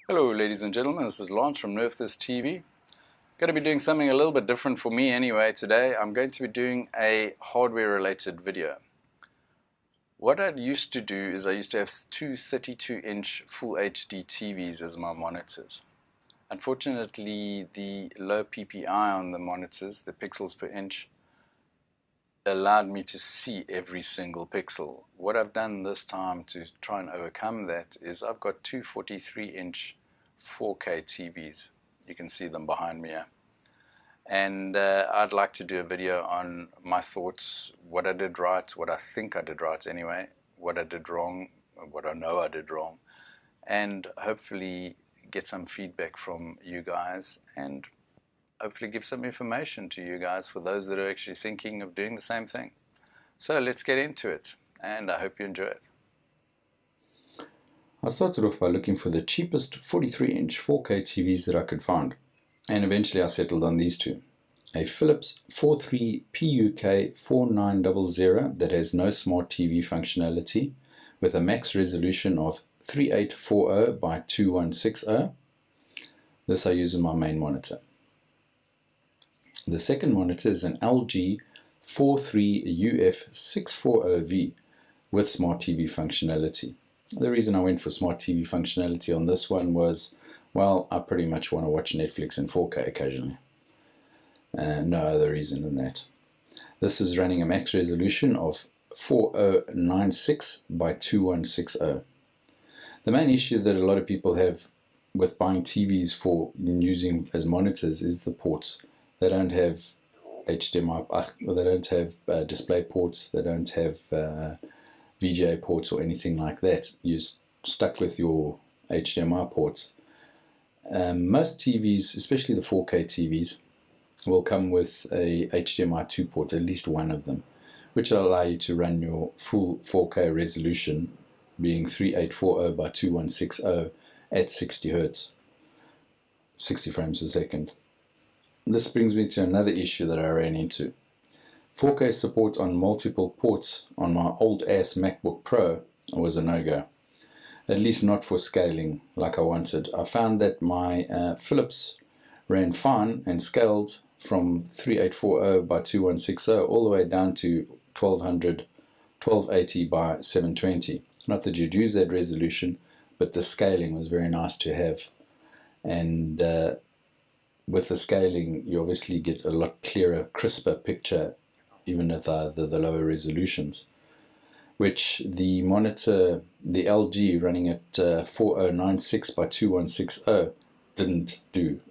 Hello ladies and gentlemen, this is Lance from NerfThis.TV. Going to be doing something a little bit different for me anyway today. I'm going to be doing a hardware related video. What I used to do is I used to have two 32-inch Full HD TVs as my monitors. Unfortunately, the low PPI on the monitors, the pixels per inch, allowed me to see every single pixel. What I've done this time to try and overcome that is I've got two 43-inch 4K TVs. You can see them behind me here. And I'd like to do a video on my thoughts, what I did right, what I think I did right anyway, what I did wrong, what I know I did wrong, and hopefully get some feedback from you guys and hopefully give some information to you guys for those that are actually thinking of doing the same thing. So let's get into it, and I hope you enjoy it. I started off by looking for the cheapest 43-inch 4K TVs that I could find, and eventually I settled on these two. A Philips 43PUK4900 that has no smart TV functionality with a max resolution of 3840 by 2160. This I use in my main monitor. The second monitor is an LG 43UF640V with smart TV functionality. The reason I went for smart TV functionality on this one was, well, I pretty much want to watch Netflix in 4K occasionally. No other reason than that. This is running a max resolution of 4096 by 2160. The main issue that a lot of people have with buying TVs for using as monitors is the ports. They don't have HDMI, or they don't have display ports, they don't have VGA ports or anything like that. You're stuck with your HDMI ports. Most TVs, especially the 4K TVs, will come with a HDMI 2 port, at least one of them, which will allow you to run your full 4K resolution, being 3840 by 2160 at 60 Hz, 60 frames a second. This brings me to another issue that I ran into. 4K support on multiple ports on my old ass MacBook Pro was a no-go. At least not for scaling like I wanted. I found that my Philips ran fine and scaled from 3840 by 2160 all the way down to 1280 by 720. Not that you'd use that resolution, but the scaling was very nice to have. And with the scaling, you obviously get a lot clearer, crisper picture, even at the lower resolutions, which the monitor, the LG running at 4096 by 2160 didn't do.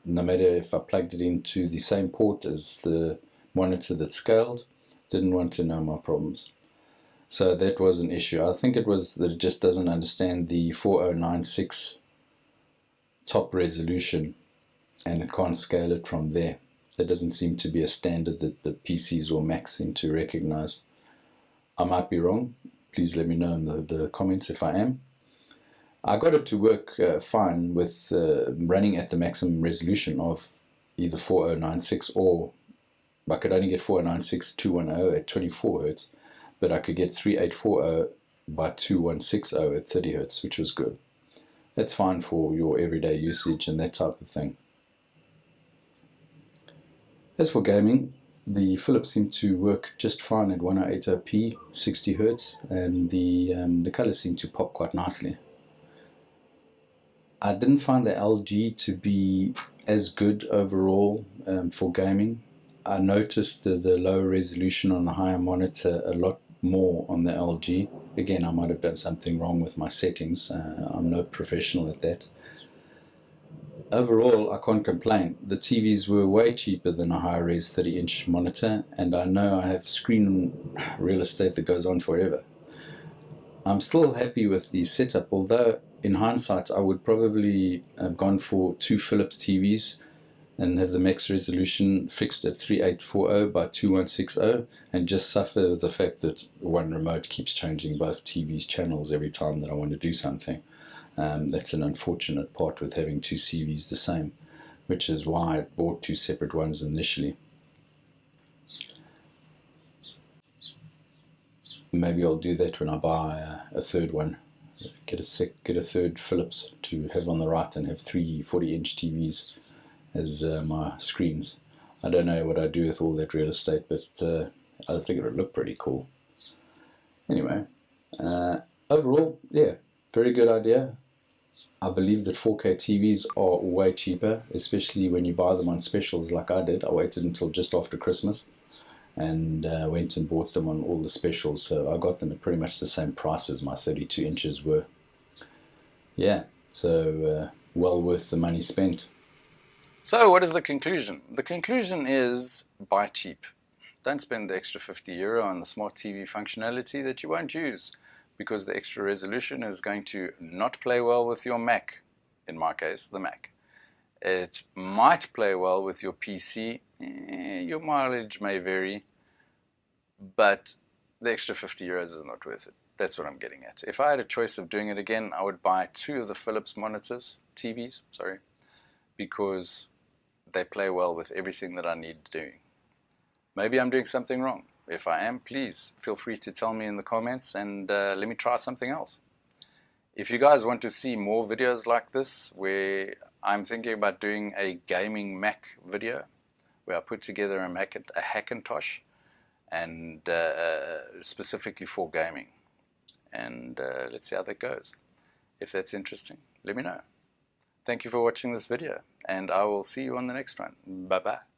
No matter if I plugged it into the same port as the monitor that scaled, didn't want to know my problems. So that was an issue. I think it was that it just doesn't understand the 4096 top resolution and it can't scale it from there. There doesn't seem to be a standard that the PCs or Macs seem to recognize. I might be wrong. Please let me know in the comments if I am. I got it to work fine with running at the maximum resolution of either 4096 or I could only get 4096 210 at 24 Hz, but I could get 3840 by 2160 at 30 Hz, which was good. That's fine for your everyday usage and that type of thing. As for gaming, the Philips seemed to work just fine at 1080p, 60 Hz, and the colors seemed to pop quite nicely. I didn't find the LG to be as good overall for gaming. I noticed the lower resolution on the higher monitor a lot more on the LG. Again, I might have done something wrong with my settings. I'm no professional at that. Overall, I can't complain. The TVs were way cheaper than a high-res 30-inch monitor, and I know I have screen real estate that goes on forever. I'm still happy with the setup, although in hindsight I would probably have gone for two Philips TVs and have the max resolution fixed at 3840 by 2160 and just suffer with the fact that one remote keeps changing both TVs channels every time that I want to do something. That's an unfortunate part with having two TVs the same, which is why I bought two separate ones initially. Maybe I'll do that when I buy a third one get a third Philips to have on the right and have three 40-inch TVs as my screens. I don't know what I'd do with all that real estate, but I think it would look pretty cool. Anyway, overall, yeah, very good idea. I believe that 4K TVs are way cheaper, especially when you buy them on specials like I did. I waited until just after Christmas and went and bought them on all the specials. So I got them at pretty much the same price as my 32 inches were. Yeah, so well worth the money spent. So what is the conclusion? The conclusion is buy cheap. Don't spend the extra €50 on the smart TV functionality that you won't use, because the extra resolution is going to not play well with your Mac, in my case, the Mac. It might play well with your PC, your mileage may vary, but the extra €50 is not worth it. That's what I'm getting at. If I had a choice of doing it again, I would buy 2 of the Philips TVs, because they play well with everything that I need doing. Maybe I'm doing something wrong. If I am, please feel free to tell me in the comments and let me try something else. If you guys want to see more videos like this, where I'm thinking about doing a gaming Mac video, where I put together a Hackintosh, and specifically for gaming. And let's see how that goes. If that's interesting, let me know. Thank you for watching this video, and I will see you on the next one. Bye-bye.